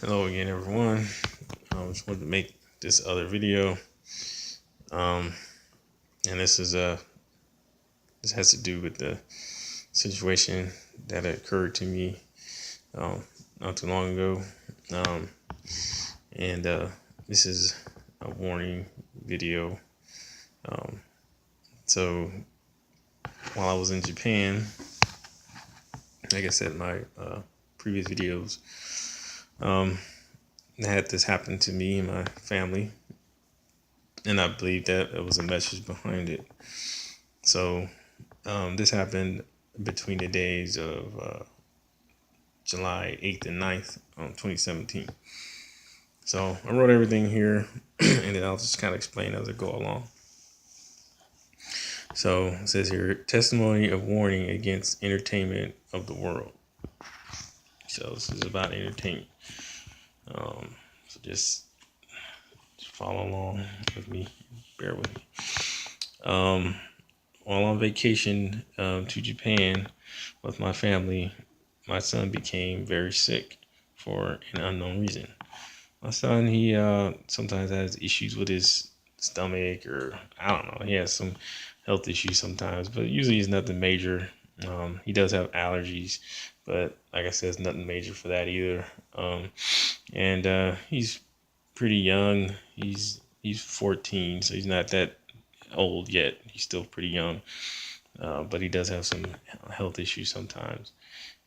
Hello again, everyone. I just wanted to make this other video, um, and this has to do with the situation that occurred to me um, not too long ago, um, and this is a warning video. Um, so while I was in Japan, like I said in my previous videos, um, I had this happen to me and my family, and I believe that it was a message behind it. So this happened between the days of July 8th and 9th, 2017. So I wrote everything here and then I'll just kind of explain as I go along. So it says here, testimony of warning against entertainment of the world. So this is about entertainment. So just follow along with me. Bear with me. Um, while on vacation to Japan with my family, my son became very sick for an unknown reason. My son, he sometimes has issues with his stomach, or I don't know. He has some health issues sometimes, but usually it's nothing major. He does have allergies, but like I said, it's nothing major for that either. And he's pretty young. He's 14, so he's not that old yet. He's still pretty young, but he does have some health issues sometimes.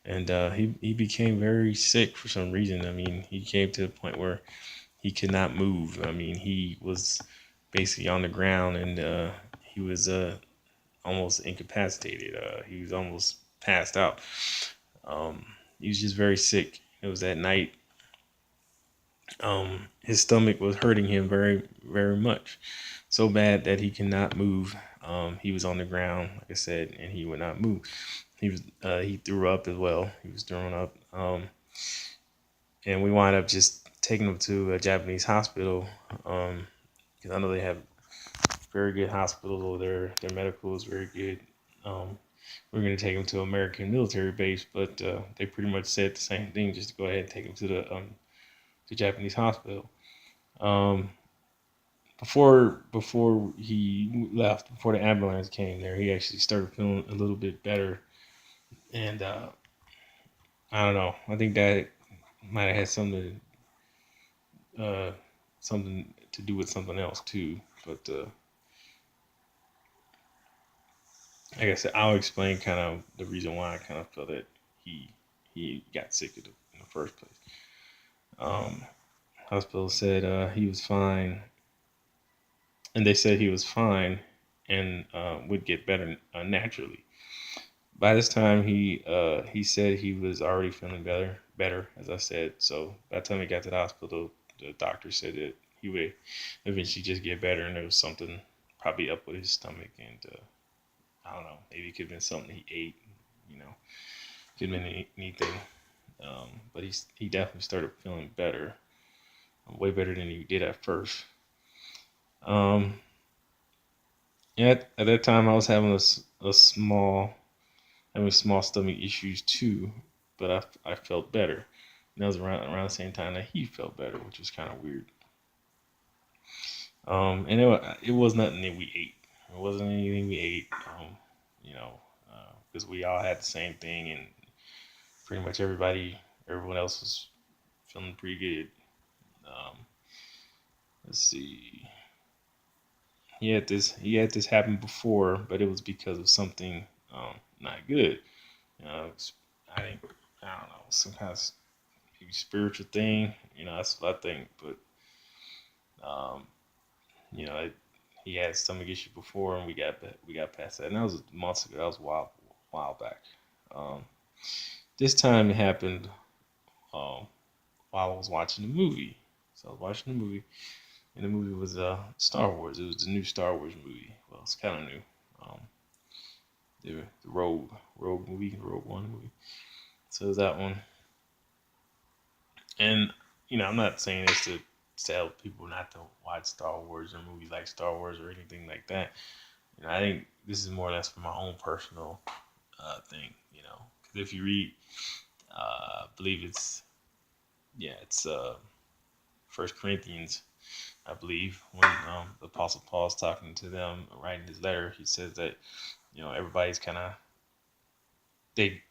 And he became very sick for some reason. I mean, he came to the point where he could not move. I mean, he was basically on the ground, and he was almost incapacitated. He was almost passed out. Um, he was just very sick. It was that night. His stomach was hurting him very, very much, so bad that he cannot move. He was on the ground, like I said, and he would not move. He threw up as well. He was throwing up, and we wound up just taking him to a Japanese hospital, because I know they have very good hospitals over there. Their medical is very good. Um, we're going to take him to American military base, but they pretty much said the same thing, just to go ahead and take him to the Japanese hospital. Um, before he left, before the ambulance came there, he actually started feeling a little bit better, and I don't know. I think that might have had uh, something to do with something else too. But like I said, I'll explain kind of the reason why I kind of felt that he he got sick in the first place. Um, Hospital said he was fine, and they said he was fine and would get better naturally. By this time, he said he was already feeling better, as I said. So by the time he got to the hospital, the doctor said that he would eventually just get better, and there was something probably up with his stomach, and I don't know, maybe it could have been something he ate, you know, could have been anything. But he definitely started feeling better, way better than he did at first. Um, yeah, at that time I was having a small, having small stomach issues too, but I felt better. And that was around the same time that he felt better, which was kind of weird. And it was nothing that we ate. It wasn't anything we ate. You know, because we all had the same thing, and pretty much everyone else was feeling pretty good. Um, let's see. He had this happen before, but it was because of something not good. I think, I don't know, some kind of maybe spiritual thing. That's what I think. But um, you know, it, he had stomach issue before, and we got past that. And that was months ago. That was a while back. Um, this time it happened um, while I was watching the movie. So I was watching the movie, and the movie was Star Wars. It was the new Star Wars movie. Well, it's kind of new. Um, the Rogue movie, Rogue One movie. So it was that one. And I'm not saying this to tell people not to watch Star Wars or movies like Star Wars or anything like that. I think this is more or less for my own personal thing. Because if you read, I believe it's yeah, it's First Corinthians, I believe, when the Apostle Paul's talking to them, writing his letter. He says that everybody's kind of they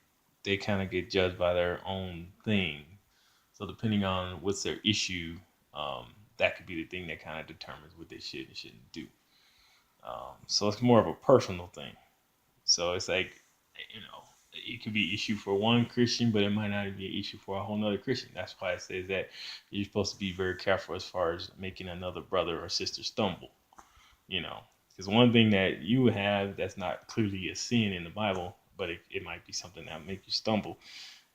they kind of get judged by their own thing. So depending on what's their issue, um, that could be the thing that kind of determines what they should and shouldn't do. So it's more of a personal thing. So it's like, you know, it could be issue for one Christian, but it might not be an issue for a whole nother Christian. That's why it says that you're supposed to be very careful as far as making another brother or sister stumble. You know, because one thing that you have that's not clearly a sin in the Bible, but it might be something that make you stumble.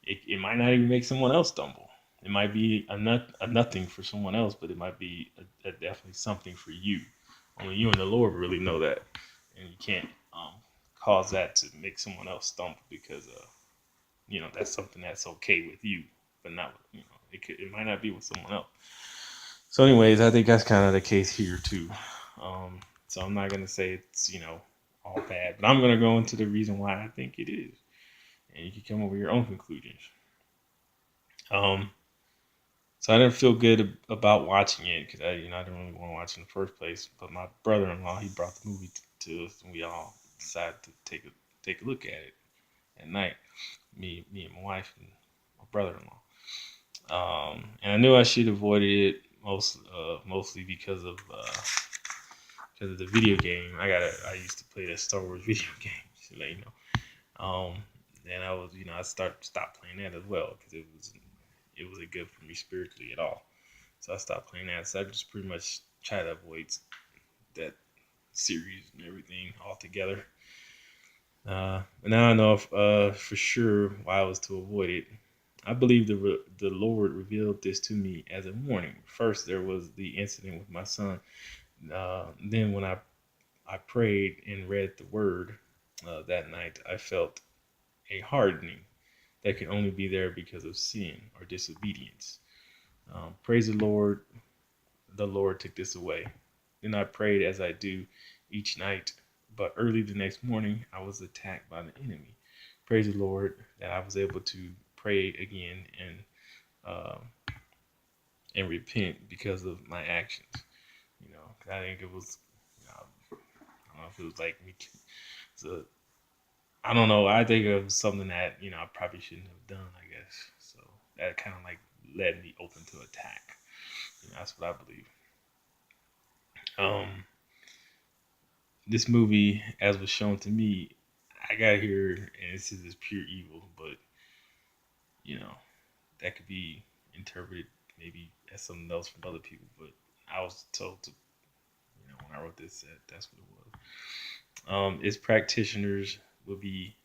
It might not even make someone else stumble. It might be a nothing for someone else, but it might be a definitely something for you. Only you and the Lord really know that, and you can't cause that to make someone else stumble because that's something that's okay with you, but not with, it might not be with someone else. So, anyways, I think that's kind of the case here too. Um, so I'm not gonna say it's all bad, but I'm gonna go into the reason why I think it is, and you can come up with your own conclusions. Um, so I didn't feel good about watching it because I didn't really want to watch it in the first place. But my brother-in-law, he brought the movie to us, and we all decided to take a look at it at night. Me and my wife and my brother-in-law. And I knew I should avoid it mostly because of the video game. I used to play that Star Wars video game, so let you know. And I was I stopped playing that as well because it wasn't good for me spiritually at all. So I stopped playing that. So I just pretty much try to avoid that series and everything altogether. And now I know for sure why I was to avoid it. I believe the Lord revealed this to me as a warning. First, there was the incident with my son. Then, when I prayed and read the Word that night, I felt a hardening that can only be there because of sin or disobedience. Praise the Lord took this away. Then I prayed as I do each night, but early the next morning I was attacked by the enemy. Praise the Lord that I was able to pray again uh, and repent because of my actions. I think it was, I don't know if it was like me. So I don't know. I think it was something that I probably shouldn't have done. I guess so. That kind of like led me open to attack. That's what I believe. Um, this movie, as was shown to me, I got here and it says it's pure evil, but you know that could be interpreted maybe as something else from other people. But I was told to, when I wrote this, that's what it was. Its practitioners will be,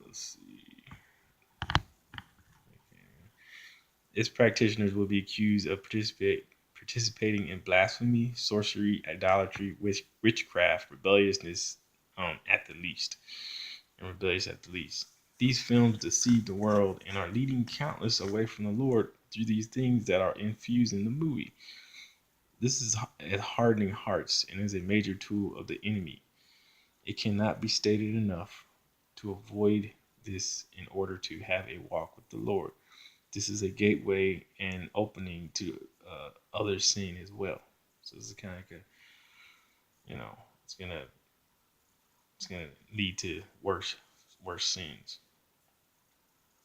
let's see, its practitioners will be accused of participating in blasphemy, sorcery, idolatry, witchcraft, rebelliousness, at the least, and rebellious at the least. These films deceive the world and are leading countless away from the Lord through these things that are infused in the movie. This is hardening hearts and is a major tool of the enemy. It cannot be stated enough to avoid this in order to have a walk with the Lord. This is a gateway and opening to other sin as well. So this is kind of like it's gonna lead to worse sins.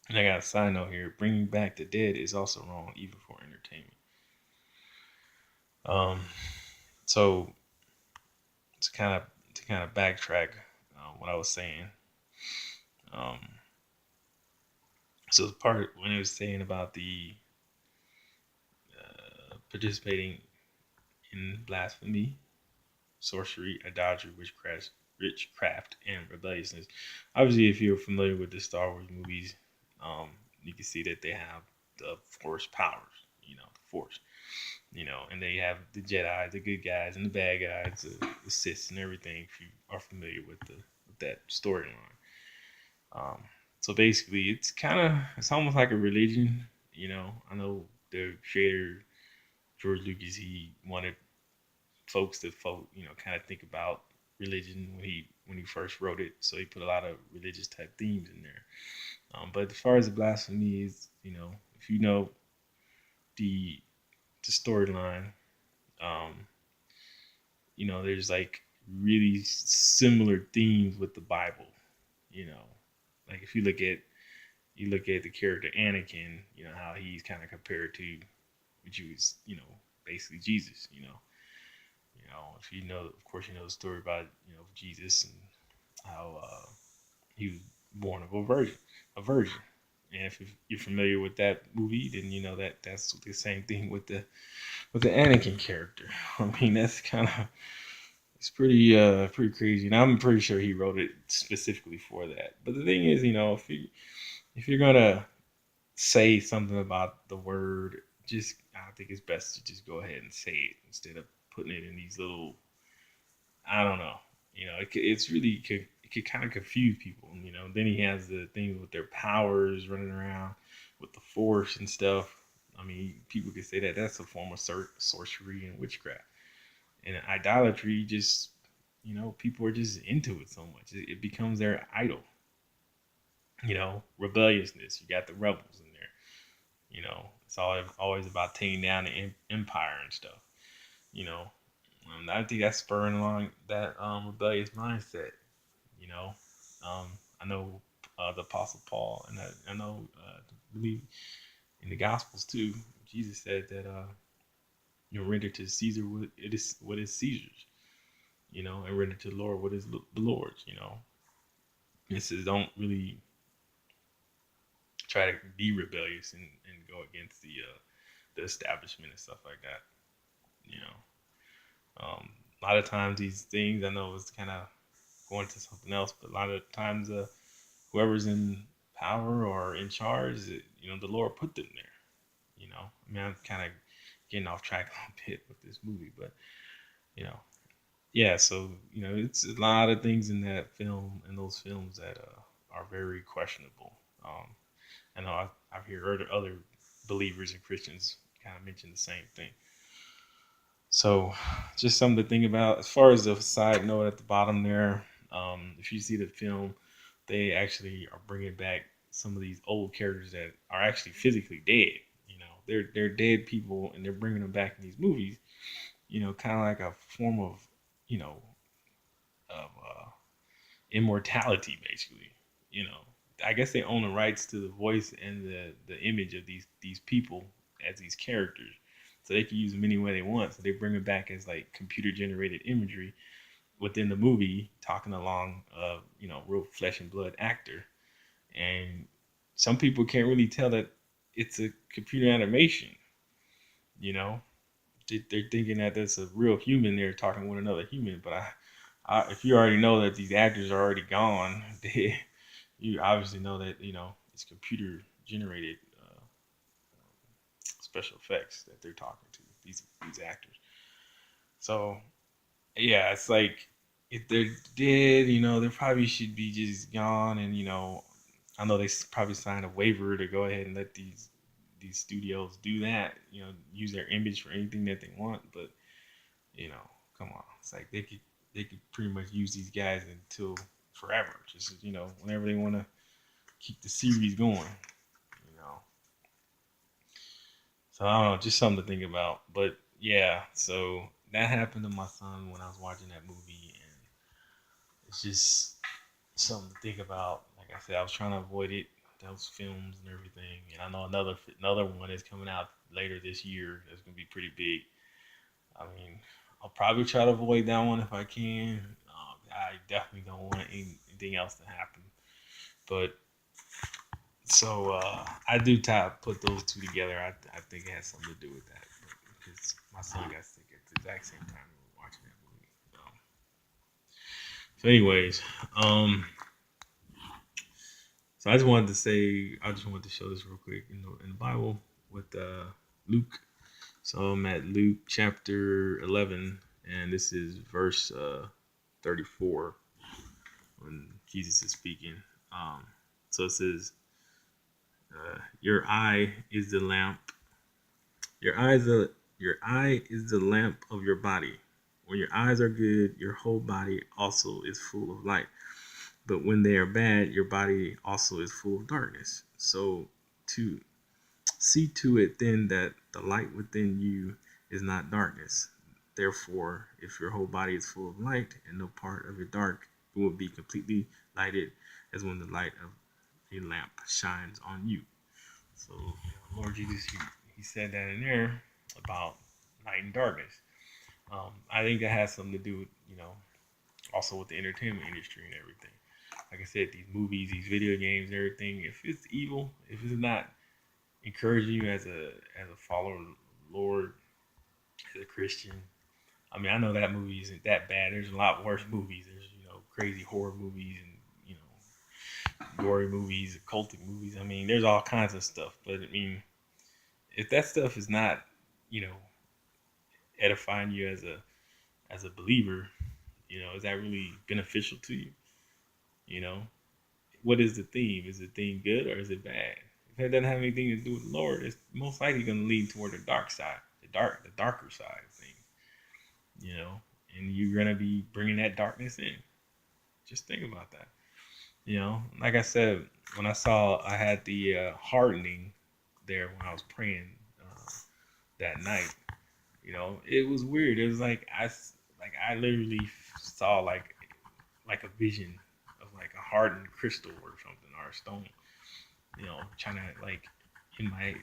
And I got a side note here: bringing back the dead is also wrong, even for entertainment. Um, so to kind of backtrack what I was saying. Um, so the part when it was saying about the participating in blasphemy, sorcery, idolatry, witchcraft, and rebelliousness. Obviously, if you're familiar with the Star Wars movies, um, you can see that they have the Force powers. The Force. And they have the Jedi, the good guys, and the bad guys, the Sith, and everything. If you are familiar with that storyline. Um, so basically, it's almost like a religion. I know the creator George Lucas, he wanted folks to kind of think about religion when he first wrote it. So he put a lot of religious type themes in there. But as far as the blasphemy is, if you know the storyline, um, there's like really similar themes with the Bible. You know, like if you look at the character Anakin, how he's kind of compared to, which was, basically Jesus. If you know, of course, you know the story about Jesus and how he was born of a virgin. And if you're familiar with that movie, then you know that that's the same thing with the Anakin character. I mean, that's kind of it's pretty crazy, and I'm pretty sure he wrote it specifically for that. But the thing is, if you're gonna say something about the word, just I think it's best to just go ahead and say it instead of putting it in these little. I don't know. It's really it could kind of confuse people. Then he has the thing with their powers running around with the force and stuff. I mean, people could say that that's a form of sorcery and witchcraft. And idolatry, just people are just into it so much. It becomes their idol. Rebelliousness. You got the rebels in there. It's always about taking down the empire and stuff. You know, I think that's spurring along that rebellious mindset. You know, I know the Apostle Paul, and I know, I believe in the Gospels too. Jesus said that render to Caesar what is Caesar's. And render to the Lord what is the Lord's. It says don't really try to be rebellious and go against the establishment and stuff like that. You know, a lot of times these things I know is kind of going to something else, but a lot of times whoever's in power or in charge, the Lord put them there. I mean, I'm kind of getting off track a little bit with this movie, but you know, yeah. So it's a lot of things in that film and those films that are very questionable. I know I've heard other believers and Christians kind of mention the same thing. So, just something to think about. As far as the side note at the bottom there, if you see the film, they actually are bringing back some of these old characters that are actually physically dead. They're dead people, and they're bringing them back in these movies. Kind of like a form of you know of immortality, basically. You know, I guess they own the rights to the voice and the image of these people as these characters, so they can use them any way they want. So they bring it back as like computer generated imagery within the movie, talking along real flesh and blood actor. And some people can't really tell that it's a computer animation. You know, they're thinking that there's a real human there talking with another human. But if you already know that these actors are already gone, you obviously know that it's computer generated special effects that they're talking to these actors. So yeah, it's like if they're dead, they probably should be just gone. And I know they probably signed a waiver to go ahead and let these studios do that. Use their image for anything that they want. But come on, it's like they could pretty much use these guys until forever. Just whenever they want to keep the series going. You know, so I don't know, just something to think about. But yeah, so that happened to my son when I was watching that movie, and it's just something to think about. Like I said, I was trying to avoid it, those films and everything. And I know another one is coming out later this year. That's gonna be pretty big. I mean, I'll probably try to avoid that one if I can. I definitely don't want anything else to happen. But so I do try to put those two together. I think it has something to do with that because my son got sick at the exact same time we were watching that movie. So, anyways, so I just wanted to show this real quick in the Bible with Luke. So I'm at Luke chapter 11, and this is verse 34 when Jesus is speaking. So it says, "Your eye is the lamp. Your your eye is the lamp of your body. When your eyes are good, your whole body also is full of light. But when they are bad, your body also is full of darkness. So See to it then that the light within you is not darkness. Therefore, if your whole body is full of light and no part of it dark, it will be completely lighted as when the light of a lamp shines on you. So, Lord Jesus, he said that in there about light and darkness. I think that has something to do with, also with the entertainment industry and everything. Like I said, these movies, these video games, and everything. If it's evil, if it's not encouraging you as a follower of the Lord, as a Christian. I mean, I know that movie isn't that bad. There's a lot worse movies. There's crazy horror movies and gory movies, occultic movies. I mean, there's all kinds of stuff. But I mean, if that stuff is not, you know, edifying you as a believer, is that really beneficial to you? You know, what is the theme? Is the theme good or is it bad? If it doesn't have anything to do with the Lord, it's most likely going to lead toward the dark side, the darker side of things. And you're going to be bringing that darkness in. Just think about that. Like I said, when I had the hardening there when I was praying that night. It was weird. It was like I literally saw like a vision of like a hardened crystal or something or a stone. Trying to like in my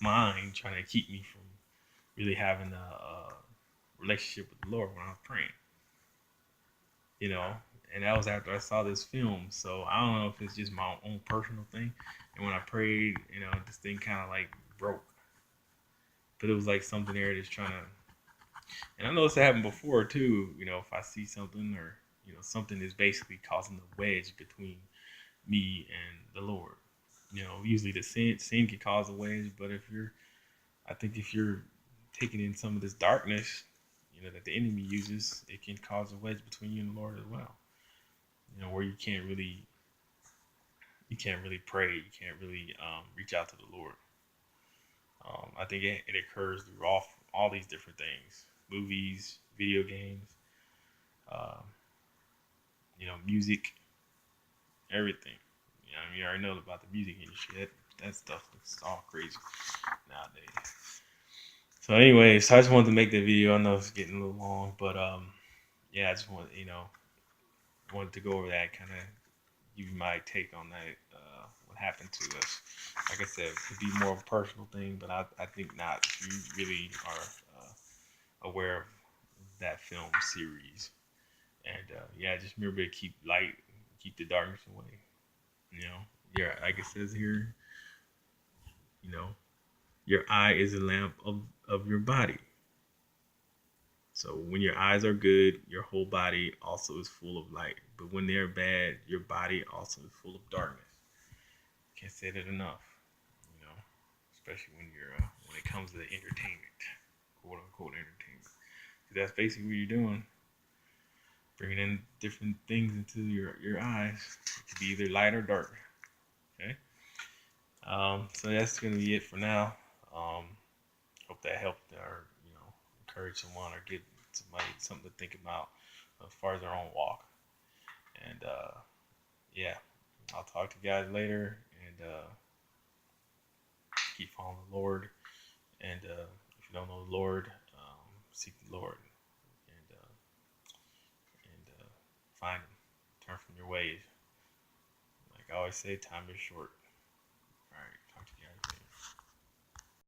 mind trying to keep me from really having a relationship with the Lord when I was praying. You know, and that was after I saw this film. So I don't know if it's just my own personal thing. And when I prayed, this thing kind of like broke. But it was like something there that's trying to. And I know this happened before too. If I see something or something is basically causing a wedge between me and the Lord. Usually the sin can cause a wedge, but I think if you're taking in some of this darkness, that the enemy uses, it can cause a wedge between you and the Lord as well. Where you can't really pray, you can't really reach out to the Lord. I think it occurs through all these different things: movies, video games, uh, music, everything. You already know about the music industry. That stuff is all crazy nowadays. So, anyways, so I just wanted to make the video. I know it's getting a little long, but yeah, I just wanted to go over that, kind of give you my take on that. What happened to us? Like I said, it could be more of a personal thing, but I think not. If you really are aware of that film series, and yeah, just remember to keep light, keep the darkness away. Yeah, like it says here, you know, your eye is a lamp of your body. So when your eyes are good, your whole body also is full of light. But when they're bad, your body also is full of darkness. Can't say that enough, you know, especially when it comes to entertainment, quote unquote entertainment. That's basically what you're doing, bringing in different things into your eyes. It could be either light or dark. Okay. So that's gonna be it for now. Um, Hope that helped or encourage someone or give somebody something to think about as far as their own walk. And yeah, I'll talk to you guys later and keep following the Lord. And if you don't know the Lord, seek the Lord and find Him. Turn from your ways. Like I always say, time is short.